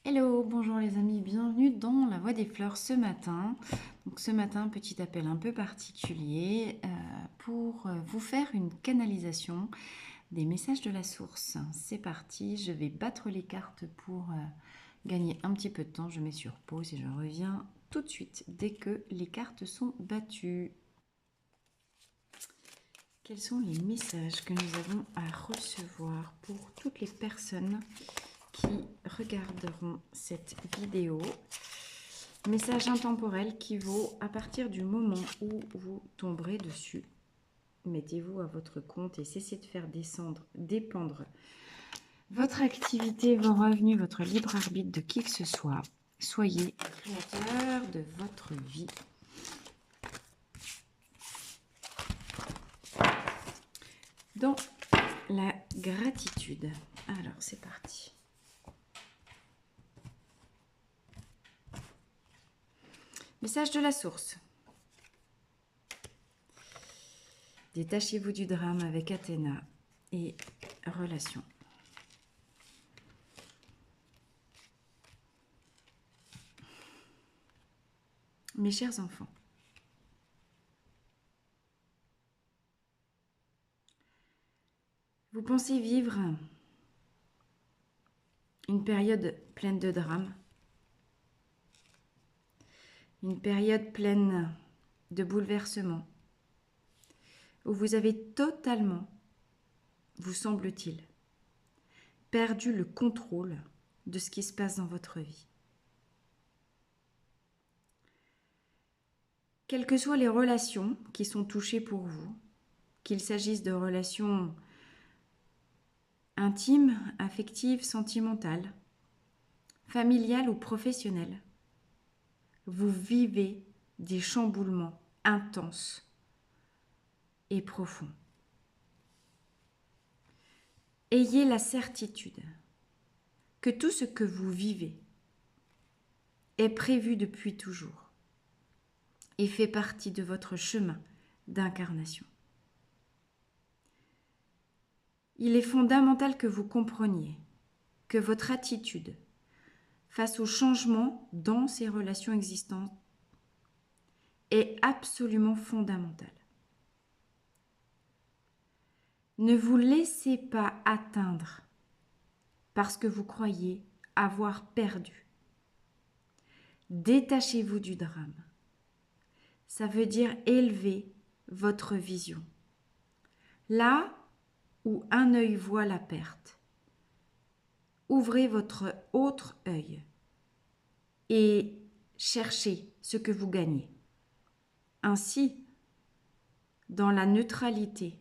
Hello, bonjour les amis, bienvenue dans La Voix des Fleurs ce matin. Donc ce matin, petit appel un peu particulier pour vous faire une canalisation des messages de la source. C'est parti, je vais battre les cartes pour gagner un petit peu de temps. Je mets sur pause et je reviens tout de suite dès que les cartes sont battues. Quels sont les messages que nous avons à recevoir pour toutes les personnes qui regarderont cette vidéo? Message intemporel qui vaut à partir du moment où vous tomberez dessus. Mettez-vous à votre compte et cessez de faire dépendre votre activité, vos revenus, votre libre arbitre de qui que ce soit. Soyez créateur de votre vie. Dans la gratitude. Alors, c'est parti. Message de la source. Détachez-vous du drame avec Athéna et relation. Mes chers enfants, vous pensez vivre une période pleine de drames, une période pleine de bouleversements, où vous avez totalement, vous semble-t-il, perdu le contrôle de ce qui se passe dans votre vie. Quelles que soient les relations qui sont touchées pour vous, qu'il s'agisse de relations intimes, affectives, sentimentales, familiales ou professionnelles, vous vivez des chamboulements intenses et profonds. Ayez la certitude que tout ce que vous vivez est prévu depuis toujours et fait partie de votre chemin d'incarnation. Il est fondamental que vous compreniez que votre attitude face au changement dans ces relations existantes est absolument fondamentale. Ne vous laissez pas atteindre parce que vous croyez avoir perdu. Détachez-vous du drame. Ça veut dire élever votre vision. Là où un œil voit la perte, ouvrez votre autre œil et cherchez ce que vous gagnez. Ainsi, dans la neutralité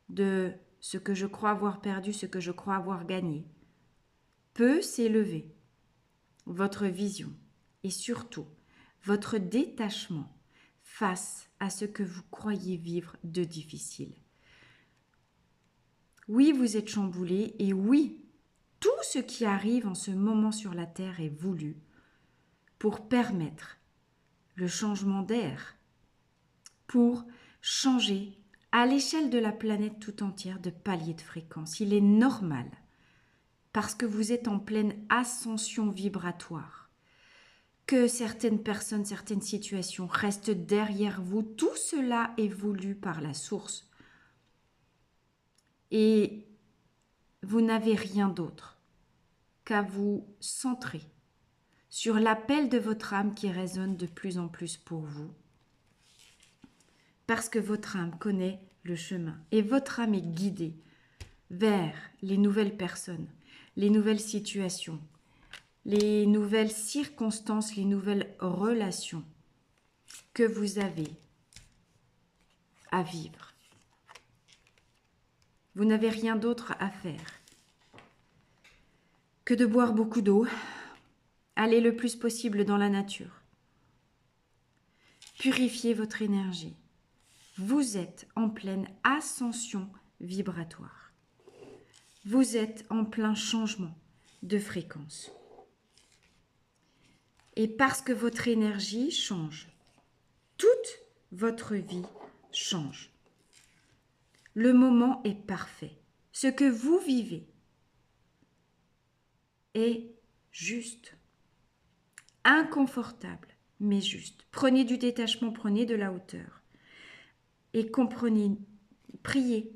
de ce que je crois avoir perdu, ce que je crois avoir gagné, peut s'élever votre vision et surtout votre détachement face à ce que vous croyez vivre de difficile. Oui, vous êtes chamboulé et oui, tout ce qui arrive en ce moment sur la Terre est voulu pour permettre le changement d'air, pour changer à l'échelle de la planète tout entière de palier de fréquence. Il est normal, parce que vous êtes en pleine ascension vibratoire, que certaines personnes, certaines situations restent derrière vous. Tout cela est voulu par la source. Et vous n'avez rien d'autre qu'à vous centrer sur l'appel de votre âme qui résonne de plus en plus pour vous. Parce que votre âme connaît le chemin et votre âme est guidée vers les nouvelles personnes, les nouvelles situations, les nouvelles circonstances, les nouvelles relations que vous avez à vivre. Vous n'avez rien d'autre à faire que de boire beaucoup d'eau, aller le plus possible dans la nature, purifier votre énergie. Vous êtes en pleine ascension vibratoire. Vous êtes en plein changement de fréquence. Et parce que votre énergie change, toute votre vie change. Le moment est parfait. Ce que vous vivez est juste. Inconfortable, mais juste. Prenez du détachement, prenez de la hauteur. Et comprenez, priez,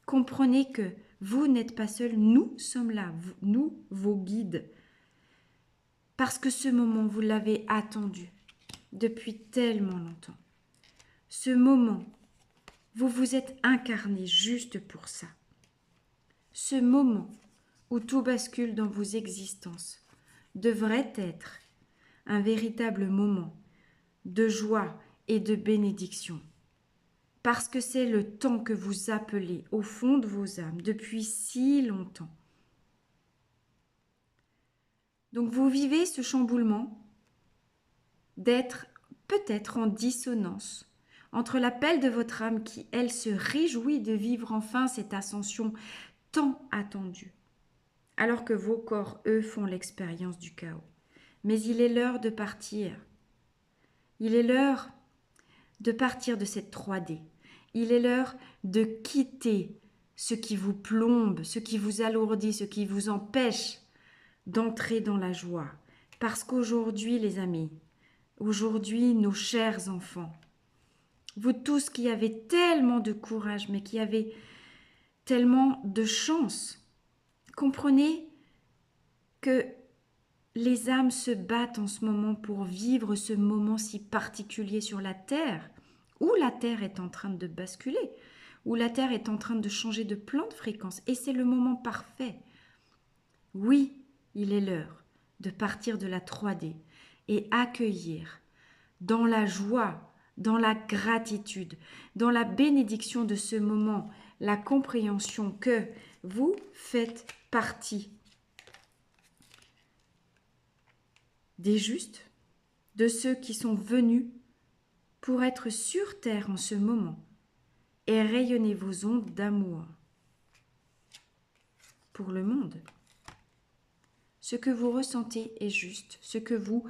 comprenez que vous n'êtes pas seul, nous sommes là, nous, vos guides. Parce que ce moment, vous l'avez attendu depuis tellement longtemps. Ce moment, vous vous êtes incarné juste pour ça. Ce moment où tout bascule dans vos existences devrait être un véritable moment de joie et de bénédiction. Parce que c'est le temps que vous appelez au fond de vos âmes depuis si longtemps. Donc vous vivez ce chamboulement d'être peut-être en dissonance entre l'appel de votre âme qui, elle, se réjouit de vivre enfin cette ascension tant attendue, alors que vos corps, eux, font l'expérience du chaos. Mais il est l'heure de partir. Il est l'heure de partir de cette 3D. Il est l'heure de quitter ce qui vous plombe, ce qui vous alourdit, ce qui vous empêche d'entrer dans la joie. Parce qu'aujourd'hui, les amis, aujourd'hui, nos chers enfants, vous tous qui avez tellement de courage, mais qui avez tellement de chance, comprenez que les âmes se battent en ce moment pour vivre ce moment si particulier sur la Terre, où la Terre est en train de basculer, où la Terre est en train de changer de plan de fréquence, et c'est le moment parfait. Oui, il est l'heure de partir de la 3D et accueillir dans la joie, dans la gratitude, dans la bénédiction de ce moment, la compréhension que vous faites partie des justes, de ceux qui sont venus pour être sur terre en ce moment et rayonner vos ondes d'amour pour le monde. Ce que vous ressentez est juste, ce que vous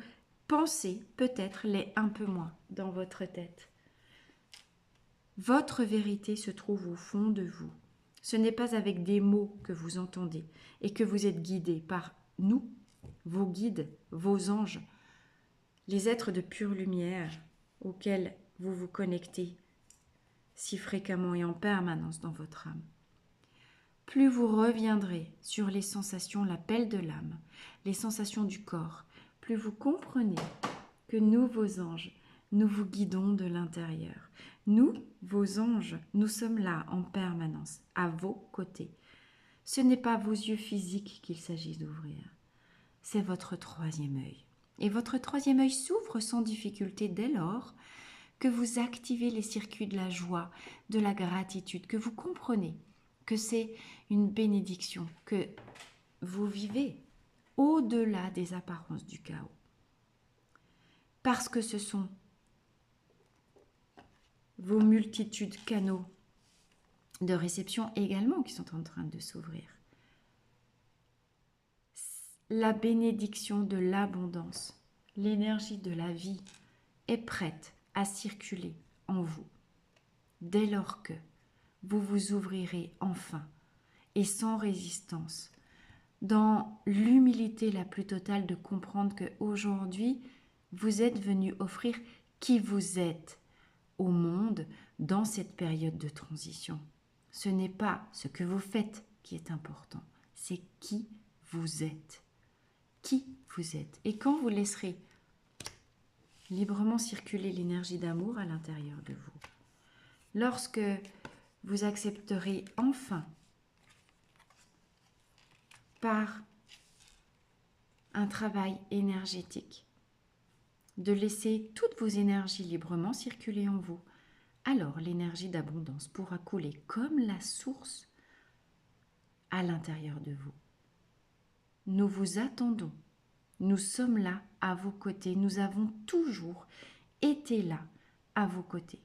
pensez peut-être l'est un peu moins dans votre tête. Votre vérité se trouve au fond de vous. Ce n'est pas avec des mots que vous entendez et que vous êtes guidés par nous, vos guides, vos anges, les êtres de pure lumière auxquels vous vous connectez si fréquemment et en permanence dans votre âme. Plus vous reviendrez sur les sensations, l'appel de l'âme, les sensations du corps, plus vous comprenez que nous, vos anges, nous vous guidons de l'intérieur. Nous, vos anges, nous sommes là en permanence, à vos côtés. Ce n'est pas vos yeux physiques qu'il s'agit d'ouvrir, c'est votre troisième œil. Et votre troisième œil s'ouvre sans difficulté dès lors que vous activez les circuits de la joie, de la gratitude, que vous comprenez que c'est une bénédiction, que vous vivez au-delà des apparences du chaos. Parce que ce sont vos multitudes canaux de réception également qui sont en train de s'ouvrir. La bénédiction de l'abondance, l'énergie de la vie est prête à circuler en vous. Dès lors que vous vous ouvrirez enfin et sans résistance, dans l'humilité la plus totale de comprendre qu'aujourd'hui, vous êtes venu offrir qui vous êtes au monde dans cette période de transition. Ce n'est pas ce que vous faites qui est important, c'est qui vous êtes. Qui vous êtes. Et quand vous laisserez librement circuler l'énergie d'amour à l'intérieur de vous, lorsque vous accepterez enfin par un travail énergétique de laisser toutes vos énergies librement circuler en vous, alors l'énergie d'abondance pourra couler comme la source à l'intérieur de vous. Nous vous attendons. Nous sommes là à vos côtés. Nous avons toujours été là à vos côtés.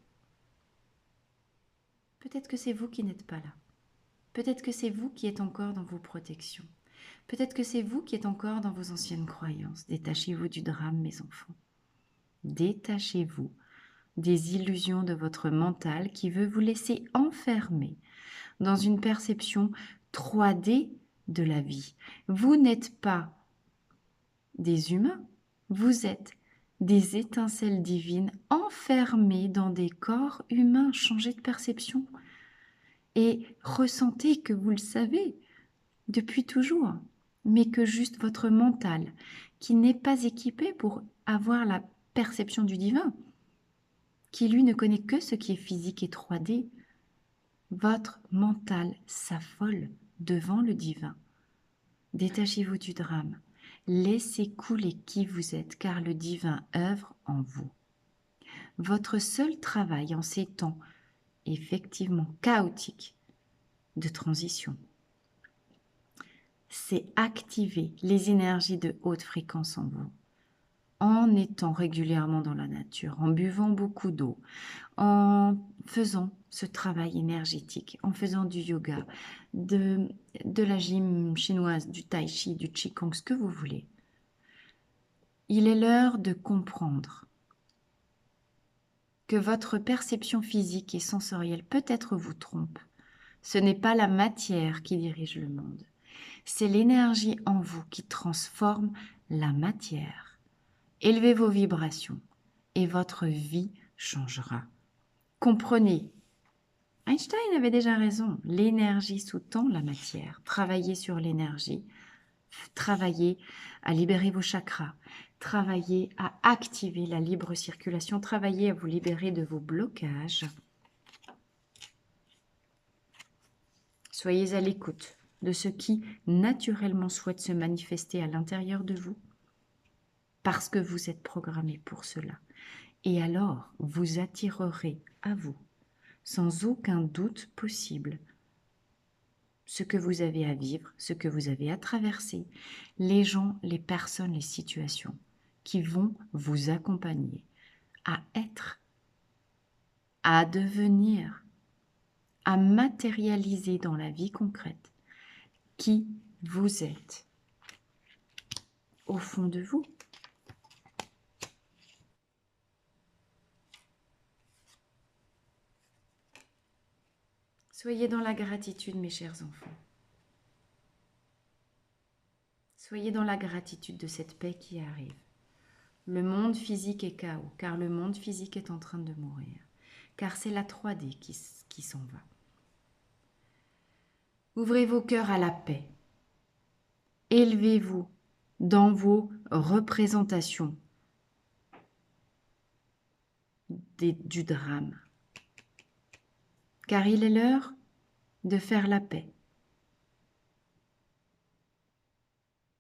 Peut-être que c'est vous qui n'êtes pas là. Peut-être que c'est vous qui êtes encore dans vos protections. Peut-être que c'est vous qui êtes encore dans vos anciennes croyances. Détachez-vous du drame, mes enfants. Détachez-vous des illusions de votre mental qui veut vous laisser enfermer dans une perception 3D de la vie. Vous n'êtes pas des humains. Vous êtes des étincelles divines enfermées dans des corps humains. Changez de perception et ressentez que vous le savez depuis toujours, mais que juste votre mental, qui n'est pas équipé pour avoir la perception du divin, qui lui ne connaît que ce qui est physique et 3D, votre mental s'affole devant le divin. Détachez-vous du drame. Laissez couler qui vous êtes, car le divin œuvre en vous. Votre seul travail en ces temps effectivement chaotiques de transition, c'est activer les énergies de haute fréquence en vous, en étant régulièrement dans la nature, en buvant beaucoup d'eau, en faisant ce travail énergétique, en faisant du yoga, de la gym chinoise, du tai chi, du qigong, ce que vous voulez. Il est l'heure de comprendre que votre perception physique et sensorielle peut-être vous trompe. Ce n'est pas la matière qui dirige le monde. C'est l'énergie en vous qui transforme la matière. Élevez vos vibrations et votre vie changera. Comprenez, Einstein avait déjà raison, l'énergie sous-tend la matière. Travaillez sur l'énergie, travaillez à libérer vos chakras, travaillez à activer la libre circulation, travaillez à vous libérer de vos blocages. Soyez à l'écoute de ce qui naturellement souhaite se manifester à l'intérieur de vous, parce que vous êtes programmé pour cela. Et alors, vous attirerez à vous, sans aucun doute possible, ce que vous avez à vivre, ce que vous avez à traverser, les gens, les personnes, les situations qui vont vous accompagner à être, à devenir, à matérialiser dans la vie concrète qui vous êtes au fond de vous. Soyez dans la gratitude, mes chers enfants. Soyez dans la gratitude de cette paix qui arrive. Le monde physique est chaos, car le monde physique est en train de mourir, car c'est la 3D qui s'en va. Ouvrez vos cœurs à la paix. Élevez-vous dans vos représentations du drame, car il est l'heure de faire la paix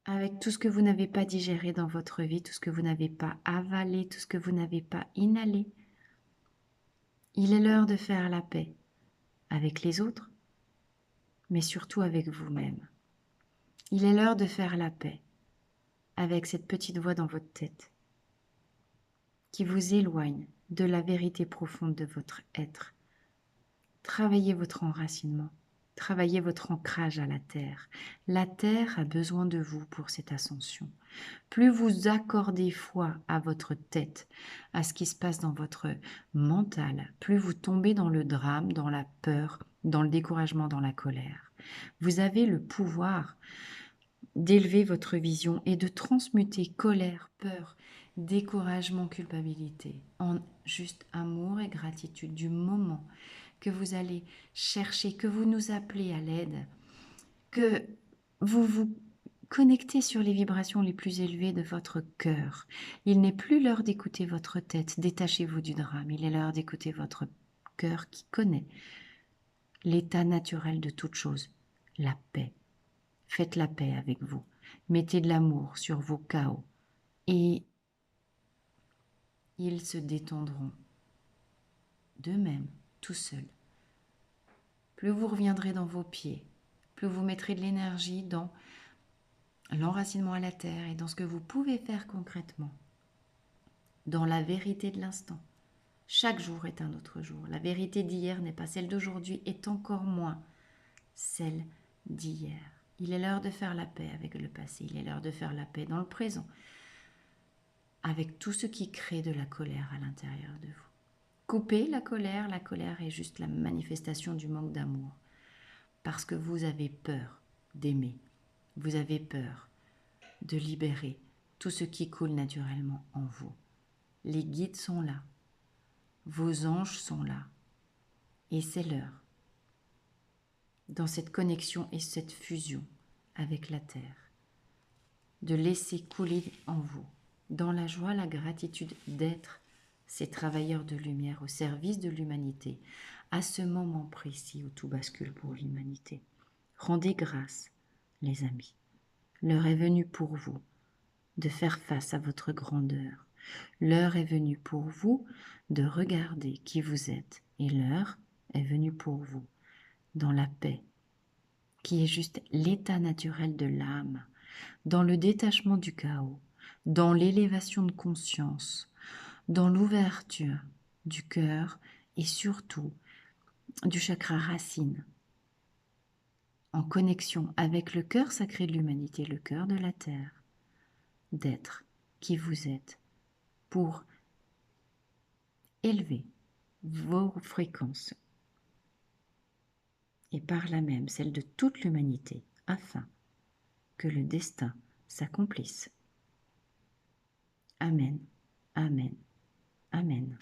avec tout ce que vous n'avez pas digéré dans votre vie, tout ce que vous n'avez pas avalé, tout ce que vous n'avez pas inhalé. Il est l'heure de faire la paix avec les autres, mais surtout avec vous-même. Il est l'heure de faire la paix avec cette petite voix dans votre tête qui vous éloigne de la vérité profonde de votre être. Travaillez votre enracinement, travaillez votre ancrage à la terre. La terre a besoin de vous pour cette ascension. Plus vous accordez foi à votre tête, à ce qui se passe dans votre mental, plus vous tombez dans le drame, dans la peur, dans le découragement, dans la colère. Vous avez le pouvoir d'élever votre vision et de transmuter colère, peur, découragement, culpabilité en juste amour et gratitude du moment que vous allez chercher, que vous nous appelez à l'aide, que vous vous connectez sur les vibrations les plus élevées de votre cœur. Il n'est plus l'heure d'écouter votre tête, détachez-vous du drame, il est l'heure d'écouter votre cœur qui connaît l'état naturel de toute chose, la paix. Faites la paix avec vous. Mettez de l'amour sur vos chaos et ils se détendront d'eux-mêmes, tout seuls. Plus vous reviendrez dans vos pieds, plus vous mettrez de l'énergie dans l'enracinement à la terre et dans ce que vous pouvez faire concrètement, dans la vérité de l'instant. Chaque jour est un autre jour. La vérité d'hier n'est pas celle d'aujourd'hui, est encore moins celle d'hier. Il est l'heure de faire la paix avec le passé, il est l'heure de faire la paix dans le présent, avec tout ce qui crée de la colère à l'intérieur de vous. Coupez la colère est juste la manifestation du manque d'amour, parce que vous avez peur d'aimer, vous avez peur de libérer tout ce qui coule naturellement en vous. Les guides sont là, vos anges sont là, et c'est l'heure, dans cette connexion et cette fusion avec la Terre, de laisser couler en vous, dans la joie, la gratitude d'être ces travailleurs de lumière au service de l'humanité, à ce moment précis où tout bascule pour l'humanité. Rendez grâce, les amis. L'heure est venue pour vous de faire face à votre grandeur. L'heure est venue pour vous de regarder qui vous êtes. Et l'heure est venue pour vous dans la paix, qui est juste l'état naturel de l'âme, dans le détachement du chaos, dans l'élévation de conscience, dans l'ouverture du cœur et surtout du chakra racine, en connexion avec le cœur sacré de l'humanité, le cœur de la Terre, d'être qui vous êtes pour élever vos fréquences et par là même celle de toute l'humanité afin que le destin s'accomplisse. Amen, Amen, Amen.